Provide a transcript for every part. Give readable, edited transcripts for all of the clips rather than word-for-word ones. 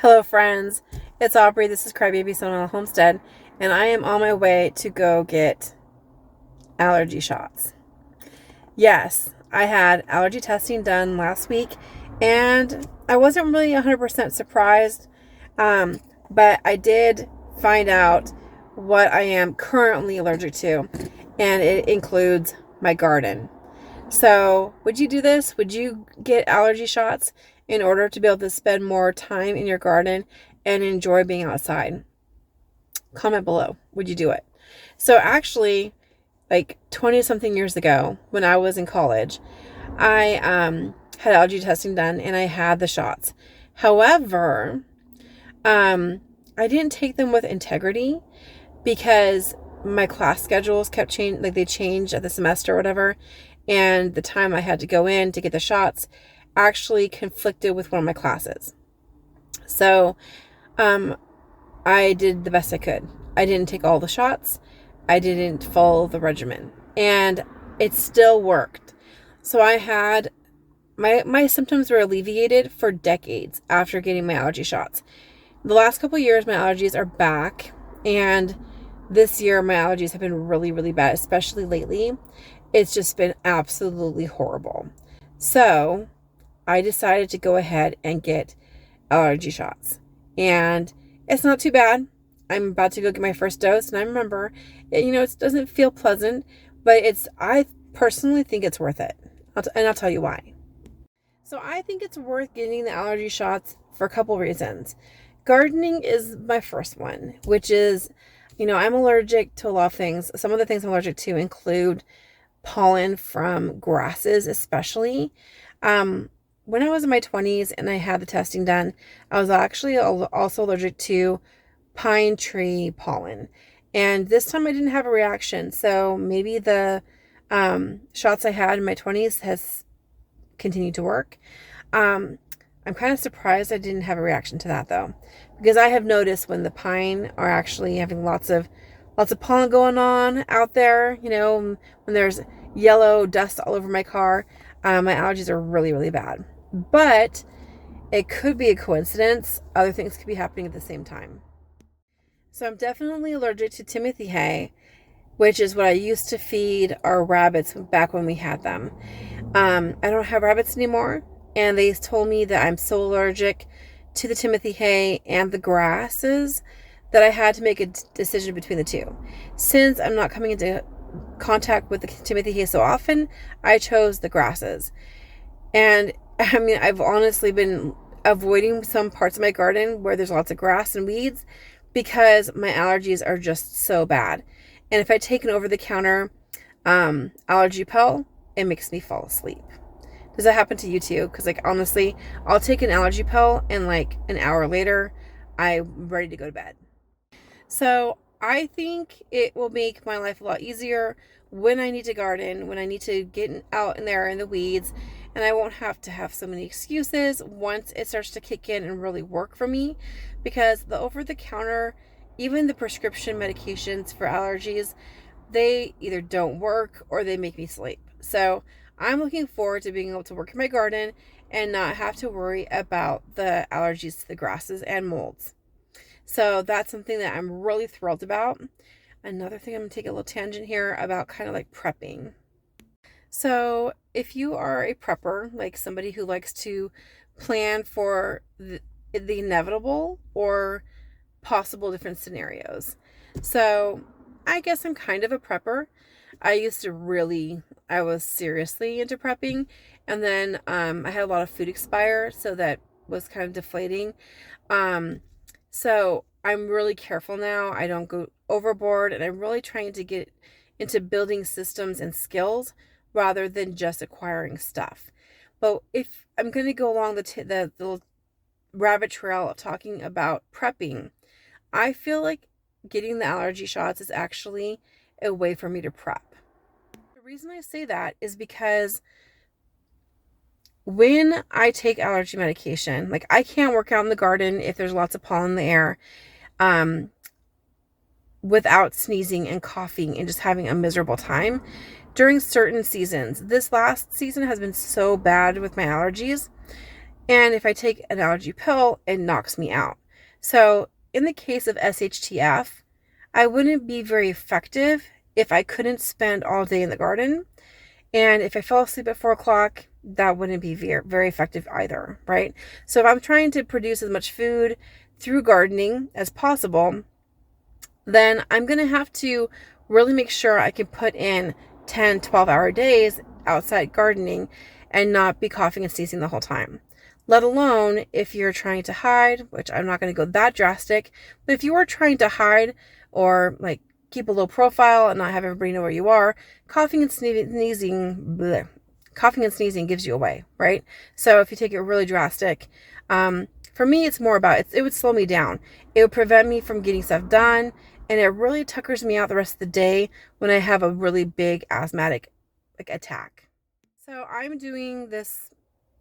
Hello, friends. It's Aubrey. This is Crybaby Sonoma Homestead, and I am on my way to go get allergy shots. Yes, I had allergy testing done last week, and I wasn't really 100% surprised, but I did find out what I am currently allergic to, and it includes my garden. So, would you do this? Would you get allergy shots in order to be able to spend more time in your garden and enjoy being outside? Comment below. Would you do it? So, actually, like 20 something years ago, when I was in college, I had allergy testing done and I had the shots. However, I didn't take them with integrity because my class schedules kept changing, like they changed at the semester or whatever, and the time I had to go in to get the shots actually conflicted with one of my classes. So I did the best I could. I didn't take all the shots. I didn't follow the regimen, and it still worked. So I had my symptoms were alleviated for decades after getting my allergy shots. The last couple of years, my allergies are back, and this year my allergies have been really, really bad, especially lately. It's just been absolutely horrible. So I decided to go ahead and get allergy shots. And it's not too bad. I'm about to go get my first dose, and I remember, it doesn't feel pleasant, but I personally think it's worth it. And I'll tell you why. So I think it's worth getting the allergy shots for a couple reasons. Gardening is my first one, which is, I'm allergic to a lot of things. Some of the things I'm allergic to include pollen from grasses, especially. When I was in my 20s and I had the testing done, I was actually also allergic to pine tree pollen. And this time I didn't have a reaction. So maybe the shots I had in my 20s has continued to work. I'm kind of surprised I didn't have a reaction to that though, because I have noticed when the pine are actually having lots of pollen going on out there, when there's yellow dust all over my car, my allergies are really, really bad. But it could be a coincidence. Other things could be happening at the same time. So I'm definitely allergic to Timothy hay, which is what I used to feed our rabbits back when we had them. I don't have rabbits anymore, and they told me that I'm so allergic to the Timothy hay and the grasses that I had to make a decision between the two. Since I'm not coming into contact with the Timothy hay so often, I chose the grasses. And I've honestly been avoiding some parts of my garden where there's lots of grass and weeds because my allergies are just so bad. And if I take an over-the-counter allergy pill, it makes me fall asleep. Does that happen to you too? Because honestly, I'll take an allergy pill and an hour later, I'm ready to go to bed. So I think it will make my life a lot easier when I need to garden, when I need to get out in there in the weeds, and I won't have to have so many excuses once it starts to kick in and really work for me, because the over-the-counter, even the prescription medications for allergies, they either don't work or they make me sleep. So I'm looking forward to being able to work in my garden and not have to worry about the allergies to the grasses and molds. So that's something that I'm really thrilled about. Another thing, I'm going to take a little tangent here about kind of prepping. So if you are a prepper, like somebody who likes to plan for the inevitable or possible different scenarios. So I guess I'm kind of a prepper. I was seriously into prepping, and then I had a lot of food expire, so that was kind of deflating. So I'm really careful now. I don't go overboard, and I'm really trying to get into building systems and skills rather than just acquiring stuff. But if I'm going to go along the rabbit trail of talking about prepping, I feel like getting the allergy shots is actually a way for me to prep. The reason I say that is because when I take allergy medication, I can't work out in the garden if there's lots of pollen in the air, without sneezing and coughing and just having a miserable time during certain seasons. This last season has been so bad with my allergies, And if I take an allergy pill, it knocks me out. So in the case of shtf, I wouldn't be very effective if I couldn't spend all day in the garden. And if I fell asleep at 4 o'clock, that wouldn't be very, very effective either, right? So if I'm trying to produce as much food through gardening as possible, then I'm going to have to really make sure I can put in 10, 12-hour days outside gardening and not be coughing and sneezing the whole time. Let alone if you're trying to hide, which I'm not going to go that drastic, but if you are trying to hide or like keep a low profile and not have everybody know where you are, coughing and sneezing gives you away, right? So if you take it really drastic, for me, it's more about it would slow me down. It would prevent me from getting stuff done, and it really tuckers me out the rest of the day when I have a really big asthmatic attack. So I'm doing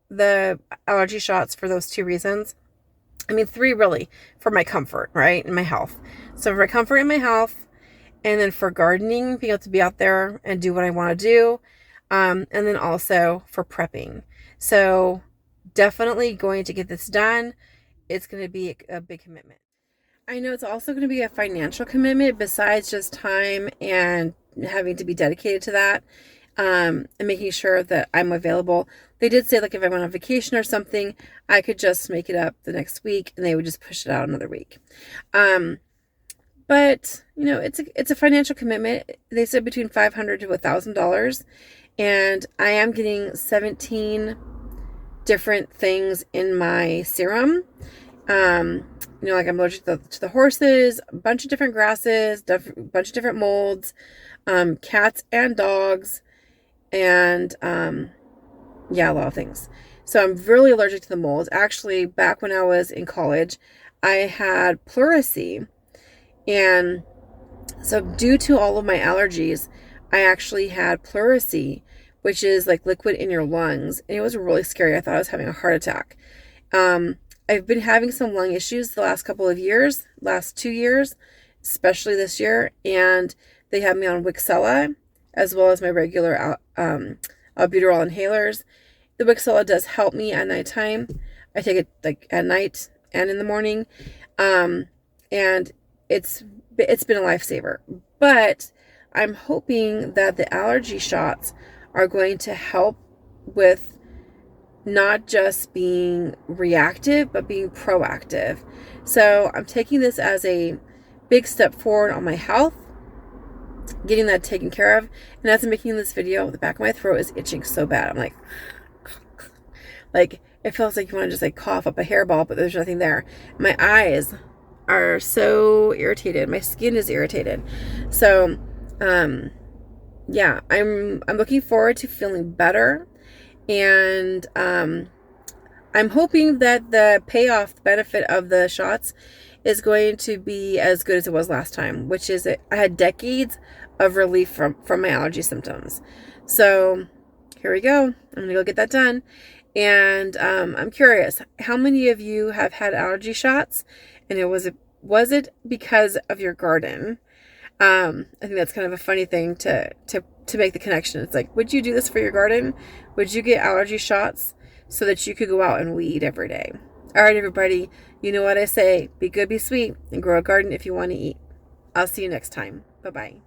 the allergy shots for those 2 reasons. I mean, 3 really, for my comfort, right? And my health. So for my comfort and my health, and then for gardening, being able to be out there and do what I want to do. And then also for prepping. So definitely going to get this done. It's going to be a big commitment. I know it's also going to be a financial commitment besides just time and having to be dedicated to that, and making sure that I'm available. They did say, like, if I went on vacation or something, I could just make it up the next week and they would just push it out another week. But you know, it's a financial commitment. They said between $500 to $1,000, and I am getting 17 different things in my serum. You know, like I'm allergic to the horses, a bunch of different grasses, a bunch of different molds, cats and dogs, and yeah, a lot of things. So I'm really allergic to the molds. Actually, back when I was in college, I had pleurisy. And so due to all of my allergies, I actually had pleurisy, which is like liquid in your lungs. And it was really scary. I thought I was having a heart attack. I've been having some lung issues the last couple of years, last 2 years, especially this year. And they have me on Wixella, as well as my regular albuterol inhalers. The Wixella does help me at nighttime. I take it like at night and in the morning. And it's been a lifesaver. But I'm hoping that the allergy shots are going to help with not just being reactive, but being proactive. So I'm taking this as a big step forward on my health, getting that taken care of. And as I'm making this video, the back of my throat is itching so bad. I'm like it feels like you want to just like cough up a hairball, but there's nothing there. My eyes are so irritated. My skin is irritated. So, yeah, I'm looking forward to feeling better. And I'm hoping that the payoff, the benefit of the shots is going to be as good as it was last time, which is I had decades of relief from my allergy symptoms. So here we go. I'm going to go get that done. And I'm curious, how many of you have had allergy shots? And was it because of your garden? I think that's kind of a funny thing to make the connection. It's like, would you do this for your garden? Would you get allergy shots so that you could go out and weed every day? All right, everybody, you know what I say. Be good, be sweet, and grow a garden if you want to eat. I'll see you next time. Bye-bye.